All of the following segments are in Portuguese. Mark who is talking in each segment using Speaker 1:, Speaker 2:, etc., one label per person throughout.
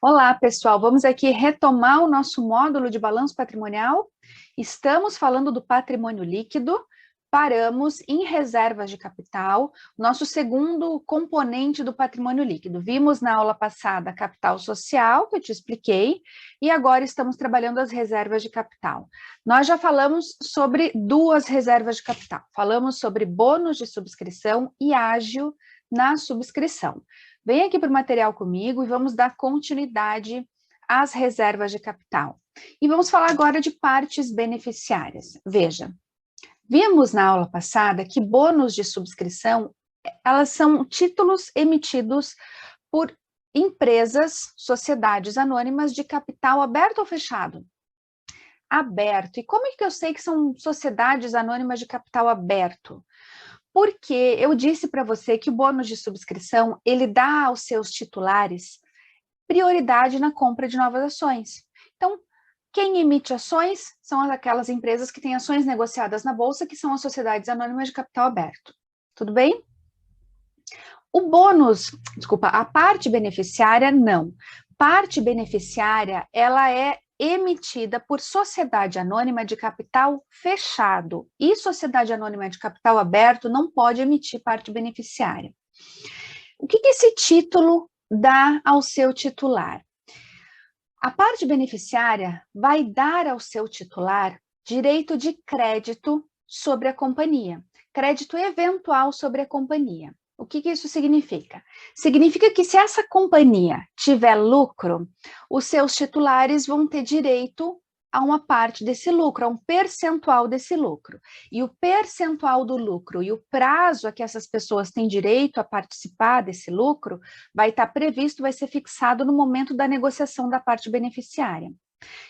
Speaker 1: Olá, pessoal. Vamos aqui retomar o nosso módulo de balanço patrimonial. Estamos falando do patrimônio líquido. Paramos em reservas de capital, nosso segundo componente do patrimônio líquido. Vimos na aula passada capital social, que eu te expliquei, e agora estamos trabalhando as reservas de capital. Nós já falamos sobre duas reservas de capital. Falamos sobre bônus de subscrição e ágio na subscrição. Vem aqui para o material comigo e vamos dar continuidade às reservas de capital. E vamos falar agora de partes beneficiárias. Veja, vimos na aula passada que bônus de subscrição, elas são títulos emitidos por empresas, sociedades anônimas de capital aberto ou fechado? Aberto. E como é que eu sei que são sociedades anônimas de capital aberto? Porque eu disse para você que o bônus de subscrição, ele dá aos seus titulares prioridade na compra de novas ações. Então, quem emite ações são aquelas empresas que têm ações negociadas na bolsa, que são as sociedades anônimas de capital aberto. Tudo bem? O bônus, desculpa, a parte beneficiária, não. Parte beneficiária, ela é emitida por sociedade anônima de capital fechado. E sociedade anônima de capital aberto não pode emitir parte beneficiária. O que esse título dá ao seu titular? A parte beneficiária vai dar ao seu titular direito de crédito sobre a companhia, crédito eventual sobre a companhia. O que isso significa? Significa que se essa companhia tiver lucro, os seus titulares vão ter direito a uma parte desse lucro, a um percentual desse lucro. E o percentual do lucro e o prazo a que essas pessoas têm direito a participar desse lucro vai estar previsto, vai ser fixado no momento da negociação da parte beneficiária.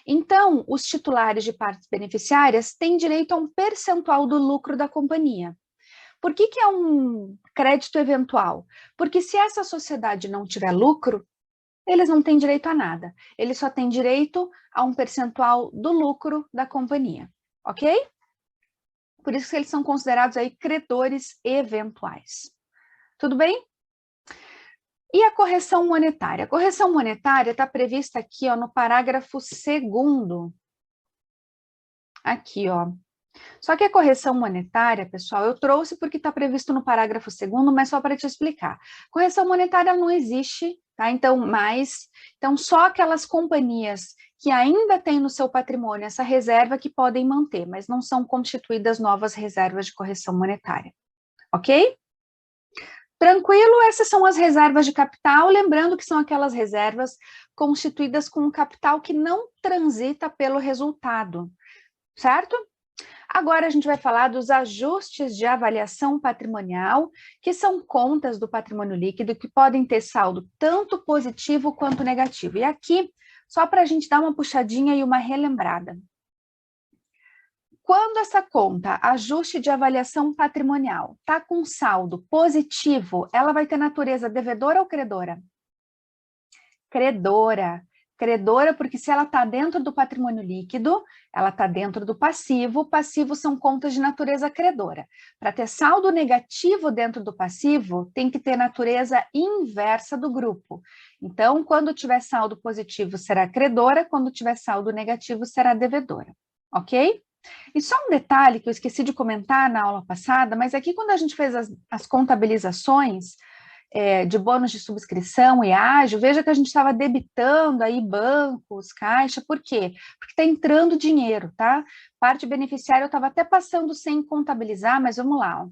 Speaker 1: Então, os titulares de partes beneficiárias têm direito a um percentual do lucro da companhia. Por que é um crédito eventual? Porque se essa sociedade não tiver lucro, eles não têm direito a nada. Eles só têm direito a um percentual do lucro da companhia, ok? Por isso que eles são considerados aí credores eventuais. Tudo bem? E a correção monetária? A correção monetária está prevista aqui, ó, no parágrafo 2º. Aqui, ó. Só que a correção monetária, pessoal, eu trouxe porque está previsto no parágrafo 2º, mas só para te explicar. Correção monetária não existe, tá? Então, só aquelas companhias que ainda têm no seu patrimônio essa reserva que podem manter, mas não são constituídas novas reservas de correção monetária, ok? Tranquilo, essas são as reservas de capital, lembrando que são aquelas reservas constituídas com um capital que não transita pelo resultado, certo? Agora a gente vai falar dos ajustes de avaliação patrimonial, que são contas do patrimônio líquido que podem ter saldo tanto positivo quanto negativo. E aqui, só para a gente dar uma puxadinha e uma relembrada. Quando essa conta, ajuste de avaliação patrimonial, está com saldo positivo, ela vai ter natureza devedora ou credora? Credora. Credora, porque se ela está dentro do patrimônio líquido, ela está dentro do passivo. Passivo são contas de natureza credora. Para ter saldo negativo dentro do passivo, tem que ter natureza inversa do grupo. Então, quando tiver saldo positivo, será credora, quando tiver saldo negativo, será devedora. Ok? E só um detalhe que eu esqueci de comentar na aula passada, mas aqui quando a gente fez as contabilizações, de bônus de subscrição e ágio, veja que a gente estava debitando aí bancos, caixa, por quê? Porque está entrando dinheiro, tá? Parte beneficiária eu estava até passando sem contabilizar, mas vamos lá, ó.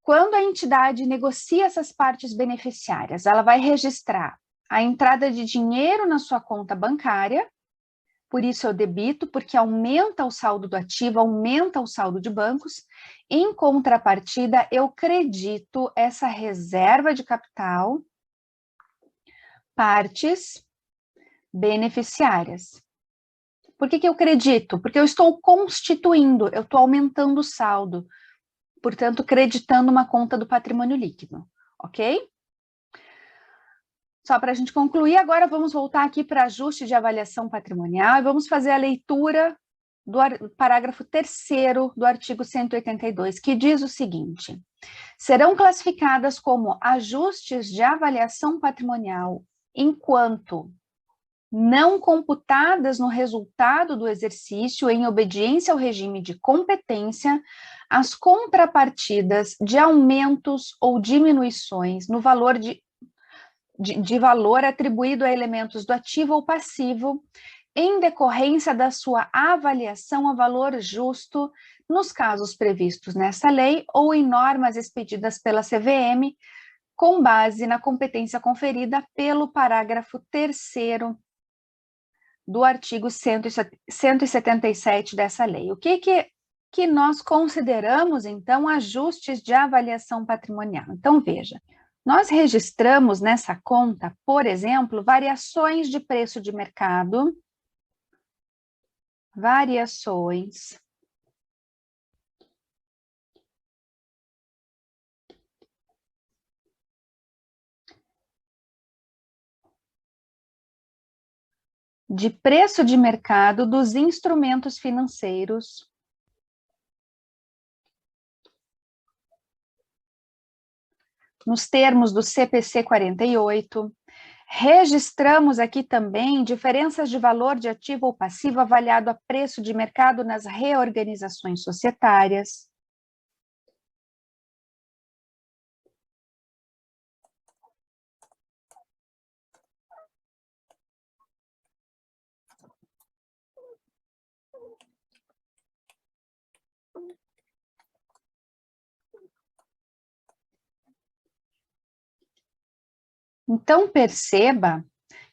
Speaker 1: Quando a entidade negocia essas partes beneficiárias, ela vai registrar a entrada de dinheiro na sua conta bancária, por isso eu debito, porque aumenta o saldo do ativo, aumenta o saldo de bancos. Em contrapartida, eu credito essa reserva de capital, partes beneficiárias. Por que eu credito? Porque eu estou constituindo, eu estou aumentando o saldo, portanto, creditando uma conta do patrimônio líquido, ok? Só para a gente concluir, agora vamos voltar aqui para ajuste de avaliação patrimonial e vamos fazer a leitura do parágrafo 3º do artigo 182, que diz o seguinte: serão classificadas como ajustes de avaliação patrimonial enquanto não computadas no resultado do exercício em obediência ao regime de competência, as contrapartidas de aumentos ou diminuições no valor de valor atribuído a elementos do ativo ou passivo, em decorrência da sua avaliação a valor justo, nos casos previstos nessa lei ou em normas expedidas pela CVM, com base na competência conferida pelo parágrafo 3º do artigo 177 dessa lei. O que nós consideramos, então, ajustes de avaliação patrimonial? Então, veja, nós registramos nessa conta, por exemplo, variações de preço de mercado, variações de preço de mercado dos instrumentos financeiros nos termos do CPC 48. Registramos aqui também diferenças de valor de ativo ou passivo avaliado a preço de mercado nas reorganizações societárias. Então, perceba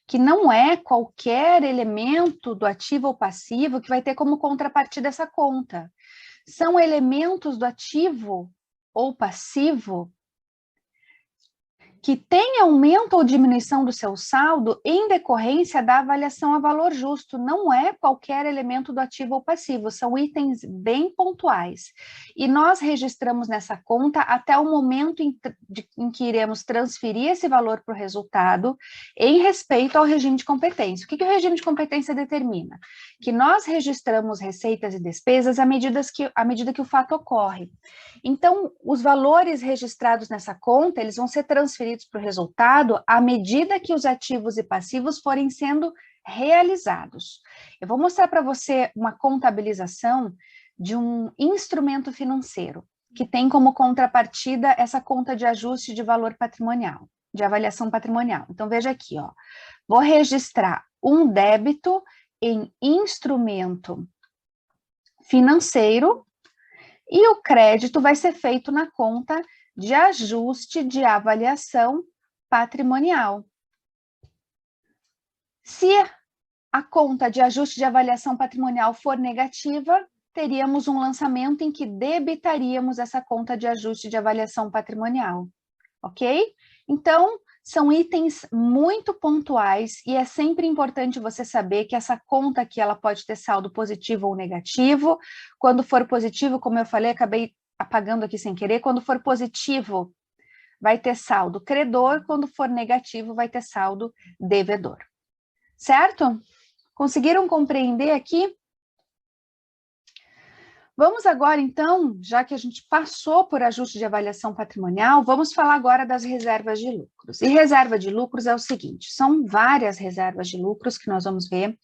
Speaker 1: que não é qualquer elemento do ativo ou passivo que vai ter como contrapartida essa conta. São elementos do ativo ou passivo que tem aumento ou diminuição do seu saldo em decorrência da avaliação a valor justo. Não é qualquer elemento do ativo ou passivo, são itens bem pontuais. E nós registramos nessa conta até o momento em que iremos transferir esse valor para o resultado em respeito ao regime de competência. O que o regime de competência determina? Que nós registramos receitas e despesas à medida que o fato ocorre. Então, os valores registrados nessa conta, eles vão ser transferidos para o resultado à medida que os ativos e passivos forem sendo realizados. Eu vou mostrar para você uma contabilização de um instrumento financeiro, que tem como contrapartida essa conta de ajuste de valor patrimonial, de avaliação patrimonial. Então, veja aqui, ó, vou registrar um débito em instrumento financeiro e o crédito vai ser feito na conta de ajuste de avaliação patrimonial. Se a conta de ajuste de avaliação patrimonial for negativa, teríamos um lançamento em que debitaríamos essa conta de ajuste de avaliação patrimonial, ok? Então, são itens muito pontuais e é sempre importante você saber que essa conta aqui, ela pode ter saldo positivo ou negativo. Quando for positivo, como eu falei, acabei apagando aqui sem querer, quando for positivo, vai ter saldo credor, quando for negativo, vai ter saldo devedor. Certo? Conseguiram compreender aqui? Vamos agora, então, já que a gente passou por ajuste de avaliação patrimonial, vamos falar agora das reservas de lucros. E reserva de lucros é o seguinte, são várias reservas de lucros que nós vamos ver.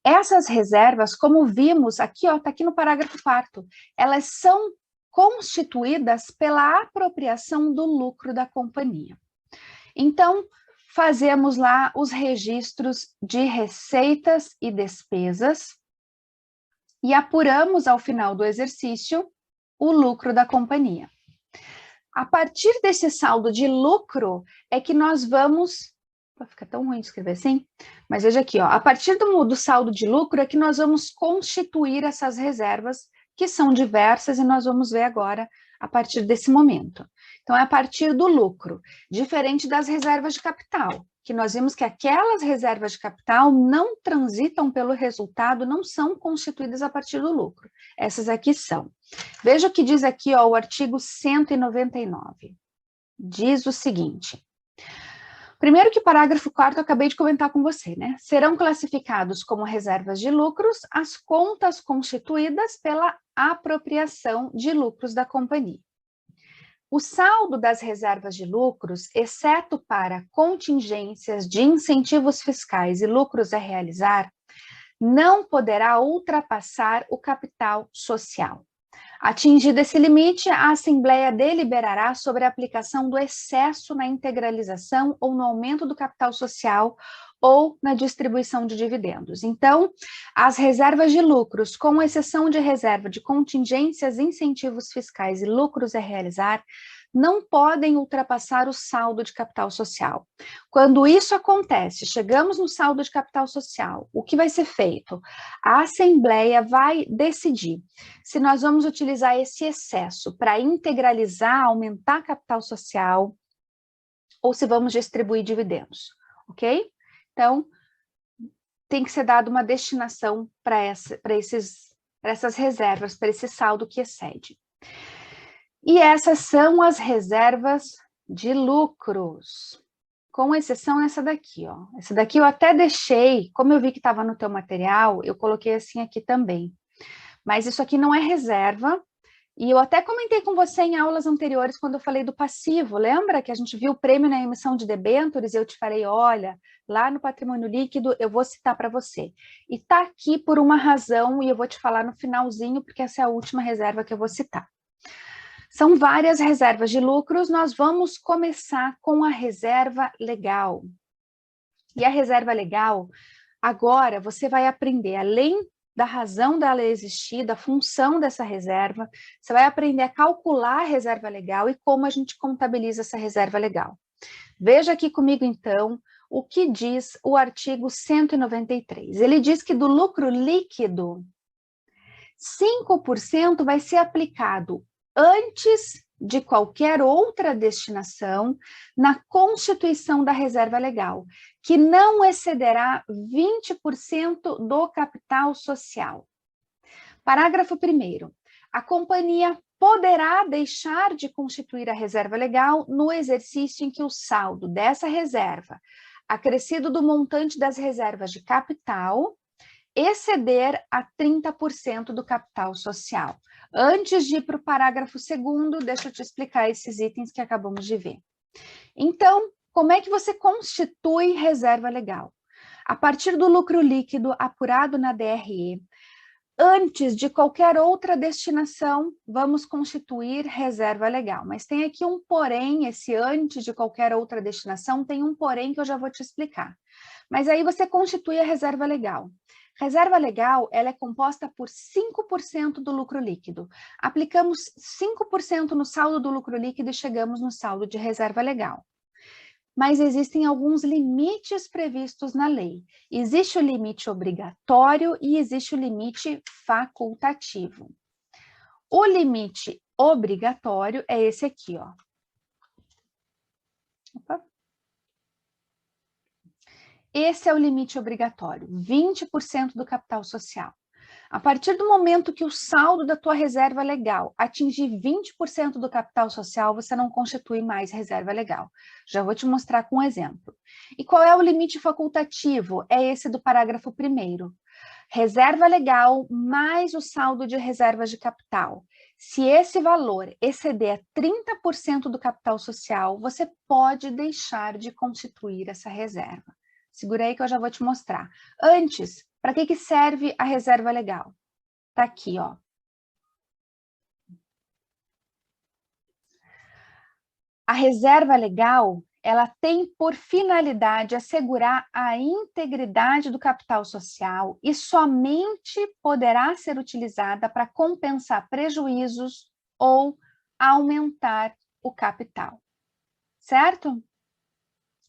Speaker 1: Essas reservas, como vimos aqui, ó, tá aqui no parágrafo 4º, elas são constituídas pela apropriação do lucro da companhia. Então, fazemos lá os registros de receitas e despesas e apuramos ao final do exercício o lucro da companhia. A partir desse saldo de lucro é que nós vamos... Fica tão ruim de escrever assim, mas veja aqui, ó, a partir do saldo de lucro é que nós vamos constituir essas reservas, que são diversas, e nós vamos ver agora a partir desse momento. Então, é a partir do lucro, diferente das reservas de capital, que nós vimos que aquelas reservas de capital não transitam pelo resultado, não são constituídas a partir do lucro. Essas aqui são. Veja o que diz aqui, ó, o artigo 199. Diz o seguinte... Primeiro que o parágrafo 4º eu acabei de comentar com você, né? Serão classificados como reservas de lucros as contas constituídas pela apropriação de lucros da companhia. O saldo das reservas de lucros, exceto para contingências de incentivos fiscais e lucros a realizar, não poderá ultrapassar o capital social. Atingido esse limite, a Assembleia deliberará sobre a aplicação do excesso na integralização ou no aumento do capital social ou na distribuição de dividendos. Então, as reservas de lucros, com exceção de reserva de contingências, incentivos fiscais e lucros a realizar, não podem ultrapassar o saldo de capital social. Quando isso acontece, chegamos no saldo de capital social, o que vai ser feito? A Assembleia vai decidir se nós vamos utilizar esse excesso para integralizar, aumentar capital social, ou se vamos distribuir dividendos, ok? Então, tem que ser dada uma destinação para essas reservas, para esse saldo que excede. E essas são as reservas de lucros, com exceção essa daqui, ó. Essa daqui eu até deixei, como eu vi que estava no teu material, eu coloquei assim aqui também. Mas isso aqui não é reserva, e eu até comentei com você em aulas anteriores, quando eu falei do passivo, lembra que a gente viu o prêmio na emissão de debêntures, e eu te falei, olha, lá no patrimônio líquido, eu vou citar para você. E está aqui por uma razão, e eu vou te falar no finalzinho, porque essa é a última reserva que eu vou citar. São várias reservas de lucros, nós vamos começar com a reserva legal. E a reserva legal, agora você vai aprender, além da razão dela existir, da função dessa reserva, você vai aprender a calcular a reserva legal e como a gente contabiliza essa reserva legal. Veja aqui comigo, então, o que diz o artigo 193. Ele diz que do lucro líquido, 5% vai ser aplicado antes de qualquer outra destinação na constituição da reserva legal, que não excederá 20% do capital social. Parágrafo 1º. A companhia poderá deixar de constituir a reserva legal no exercício em que o saldo dessa reserva, acrescido do montante das reservas de capital, exceder a 30% do capital social. Antes de ir para o parágrafo 2º, deixa eu te explicar esses itens que acabamos de ver. Então, como é que você constitui reserva legal? A partir do lucro líquido apurado na DRE, antes de qualquer outra destinação, vamos constituir reserva legal. Mas tem aqui um porém, esse antes de qualquer outra destinação, tem um porém que eu já vou te explicar. Mas aí você constitui a reserva legal. Reserva legal, ela é composta por 5% do lucro líquido. Aplicamos 5% no saldo do lucro líquido e chegamos no saldo de reserva legal. Mas existem alguns limites previstos na lei. Existe o limite obrigatório e existe o limite facultativo. O limite obrigatório é esse aqui, ó. Opa. Esse é o limite obrigatório, 20% do capital social. A partir do momento que o saldo da tua reserva legal atingir 20% do capital social, você não constitui mais reserva legal. Já vou te mostrar com um exemplo. E qual é o limite facultativo? É esse do parágrafo 1º. Reserva legal mais o saldo de reservas de capital. Se esse valor exceder 30% do capital social, você pode deixar de constituir essa reserva. Segura aí que eu já vou te mostrar. Antes, para que serve a reserva legal? Tá aqui, ó. A reserva legal, ela tem por finalidade assegurar a integridade do capital social e somente poderá ser utilizada para compensar prejuízos ou aumentar o capital. Certo?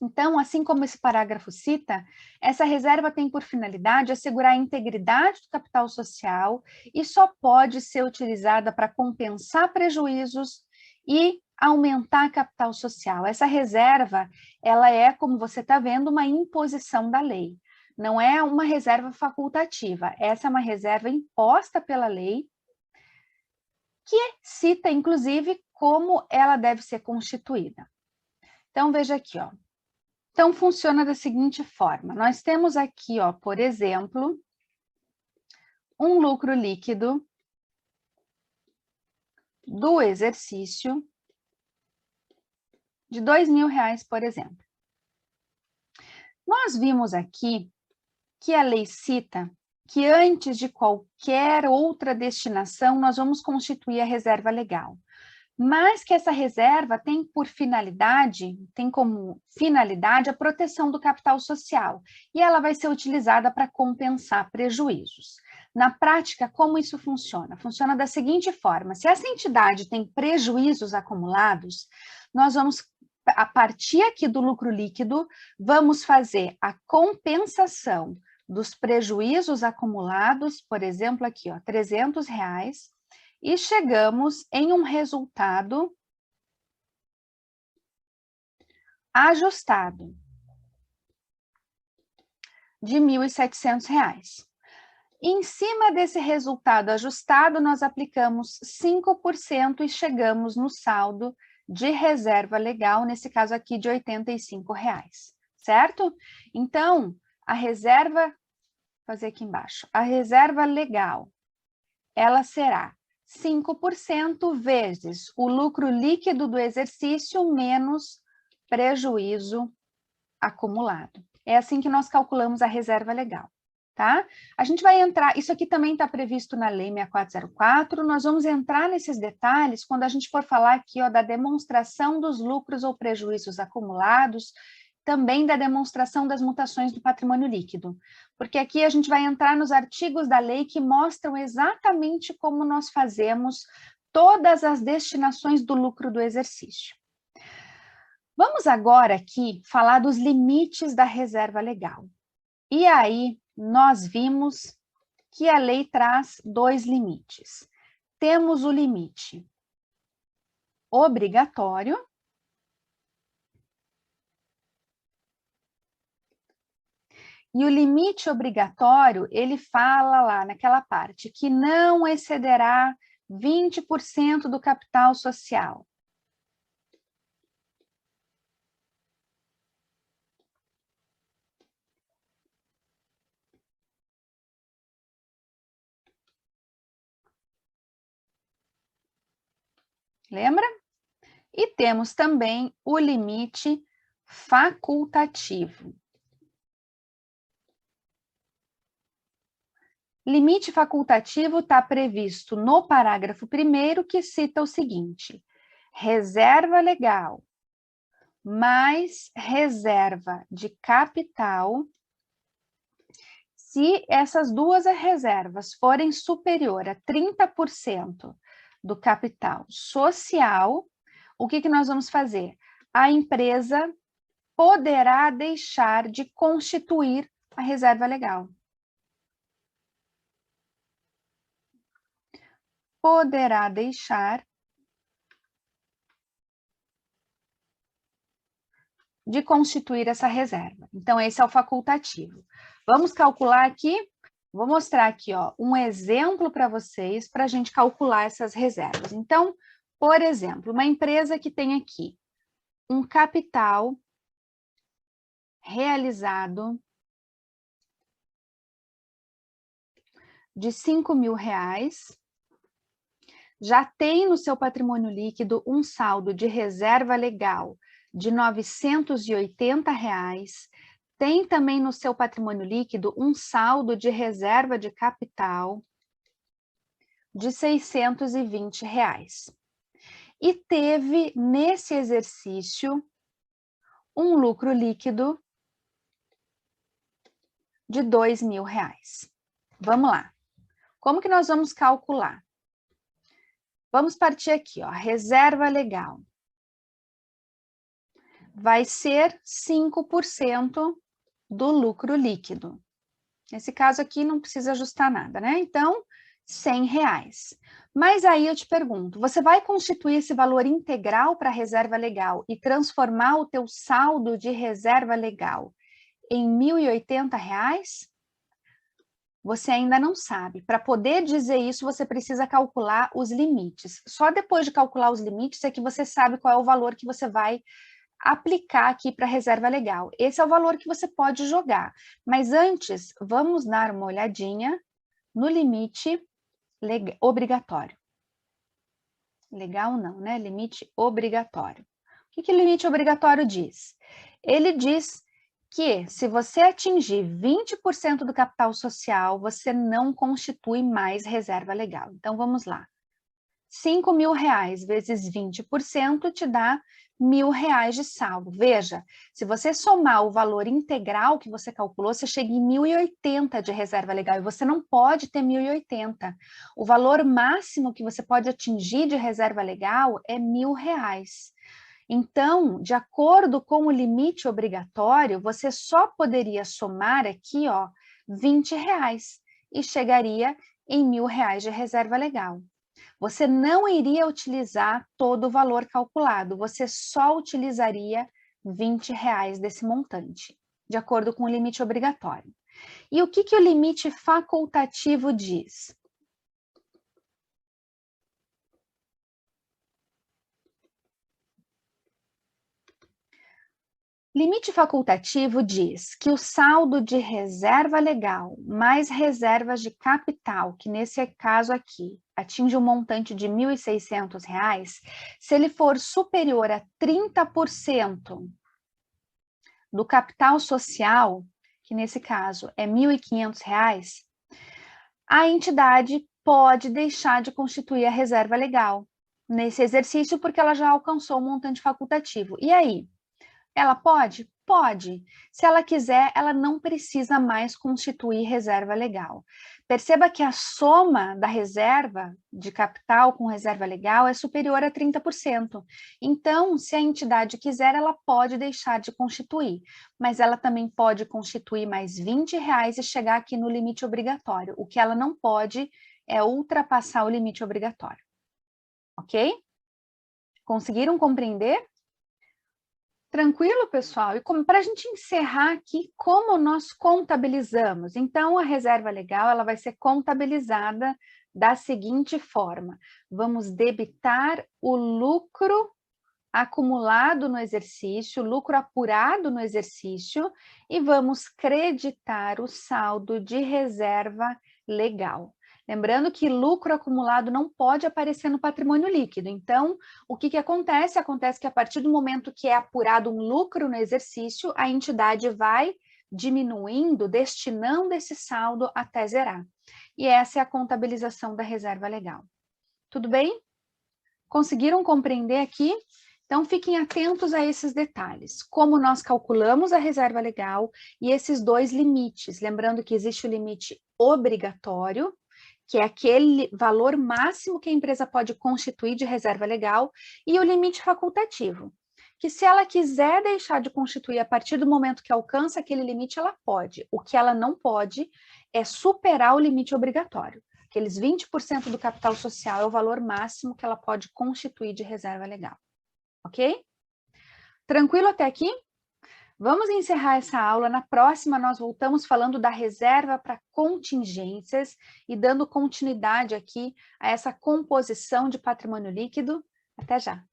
Speaker 1: Então, assim como esse parágrafo cita, essa reserva tem por finalidade assegurar a integridade do capital social e só pode ser utilizada para compensar prejuízos e aumentar capital social. Essa reserva, ela é, como você está vendo, uma imposição da lei. Não é uma reserva facultativa. Essa é uma reserva imposta pela lei, que cita, inclusive, como ela deve ser constituída. Então, veja aqui, ó. Então, funciona da seguinte forma. Nós temos aqui, ó, por exemplo, um lucro líquido do exercício de R$2.000, por exemplo. Nós vimos aqui que a lei cita que antes de qualquer outra destinação, nós vamos constituir a reserva legal. Mas que essa reserva tem como finalidade a proteção do capital social, e ela vai ser utilizada para compensar prejuízos. Na prática, como isso funciona? Funciona da seguinte forma: se essa entidade tem prejuízos acumulados, nós vamos, a partir aqui do lucro líquido, vamos fazer a compensação dos prejuízos acumulados, por exemplo, aqui, ó, R$300, e chegamos em um resultado ajustado de R$1.700. Em cima desse resultado ajustado, nós aplicamos 5% e chegamos no saldo de reserva legal, nesse caso aqui de R$85, certo? Então, a reserva, vou fazer aqui embaixo, a reserva legal, ela será 5% vezes o lucro líquido do exercício menos prejuízo acumulado. É assim que nós calculamos a reserva legal, tá? A gente vai entrar, isso aqui também está previsto na Lei 6404, nós vamos entrar nesses detalhes quando a gente for falar aqui, ó, da demonstração dos lucros ou prejuízos acumulados, também da demonstração das mutações do patrimônio líquido, porque aqui a gente vai entrar nos artigos da lei que mostram exatamente como nós fazemos todas as destinações do lucro do exercício. Vamos agora aqui falar dos limites da reserva legal. E aí, nós vimos que a lei traz dois limites. Temos o limite obrigatório, e o limite obrigatório, ele fala lá naquela parte que não excederá 20% do capital social. Lembra? E temos também o limite facultativo. Limite facultativo está previsto no parágrafo 1º, que cita o seguinte: reserva legal mais reserva de capital, se essas duas reservas forem superior a 30% do capital social, o que nós vamos fazer? A empresa poderá deixar de constituir a reserva legal. Poderá deixar de constituir essa reserva. Então, esse é o facultativo. Vamos calcular aqui, vou mostrar aqui, ó, um exemplo para vocês, para a gente calcular essas reservas. Então, por exemplo, uma empresa que tem aqui um capital realizado de R$5.000, já tem no seu patrimônio líquido um saldo de reserva legal de R$980, tem também no seu patrimônio líquido um saldo de reserva de capital de R$620. E teve, nesse exercício, um lucro líquido de R$2.000. Vamos lá. Como que nós vamos calcular? Vamos partir aqui, ó, reserva legal. Vai ser 5% do lucro líquido. Nesse caso aqui não precisa ajustar nada, né? Então, R$100. Mas aí eu te pergunto, você vai constituir esse valor integral para a reserva legal e transformar o teu saldo de reserva legal em R$1.080? Você ainda não sabe. Para poder dizer isso, você precisa calcular os limites. Só depois de calcular os limites é que você sabe qual é o valor que você vai aplicar aqui para a reserva legal. Esse é o valor que você pode jogar. Mas antes, vamos dar uma olhadinha no limite obrigatório. Legal não, né? Limite obrigatório. O que o limite obrigatório diz? Ele diz que se você atingir 20% do capital social, você não constitui mais reserva legal. Então, vamos lá. R$ 5.000 vezes 20% te dá R$ 1.000 de saldo. Veja, se você somar o valor integral que você calculou, você chega em 1.080 de reserva legal e você não pode ter 1.080. O valor máximo que você pode atingir de reserva legal é R$ 1.000. Então, de acordo com o limite obrigatório, você só poderia somar aqui, ó, R$ 20 e chegaria em R$ 1.000 de reserva legal. Você não iria utilizar todo o valor calculado, você só utilizaria R$ 20 desse montante, de acordo com o limite obrigatório. E o que o limite facultativo diz? Limite facultativo diz que o saldo de reserva legal mais reservas de capital, que nesse caso aqui atinge um montante de R$ 1.600, se ele for superior a 30% do capital social, que nesse caso é R$ 1.500, a entidade pode deixar de constituir a reserva legal nesse exercício porque ela já alcançou o montante facultativo. E aí? Ela pode? Pode. Se ela quiser, ela não precisa mais constituir reserva legal. Perceba que a soma da reserva de capital com reserva legal é superior a 30%. Então, se a entidade quiser, ela pode deixar de constituir, mas ela também pode constituir mais R$ 20 e chegar aqui no limite obrigatório. O que ela não pode é ultrapassar o limite obrigatório. Ok? Conseguiram compreender? Tranquilo, pessoal? E para a gente encerrar aqui, como nós contabilizamos? Então, a reserva legal ela vai ser contabilizada da seguinte forma. Vamos debitar o lucro acumulado no exercício, lucro apurado no exercício, e vamos creditar o saldo de reserva legal. Lembrando que lucro acumulado não pode aparecer no patrimônio líquido. Então, o que acontece? Acontece que a partir do momento que é apurado um lucro no exercício, a entidade vai diminuindo, destinando esse saldo até zerar. E essa é a contabilização da reserva legal. Tudo bem? Conseguiram compreender aqui? Então, fiquem atentos a esses detalhes. Como nós calculamos a reserva legal e esses dois limites. Lembrando que existe o limite obrigatório, que é aquele valor máximo que a empresa pode constituir de reserva legal, e o limite facultativo, que se ela quiser deixar de constituir a partir do momento que alcança aquele limite, ela pode. O que ela não pode é superar o limite obrigatório. Aqueles 20% do capital social é o valor máximo que ela pode constituir de reserva legal. Ok? Tranquilo até aqui? Vamos encerrar essa aula. Na próxima, nós voltamos falando da reserva para contingências e dando continuidade aqui a essa composição de patrimônio líquido. Até já!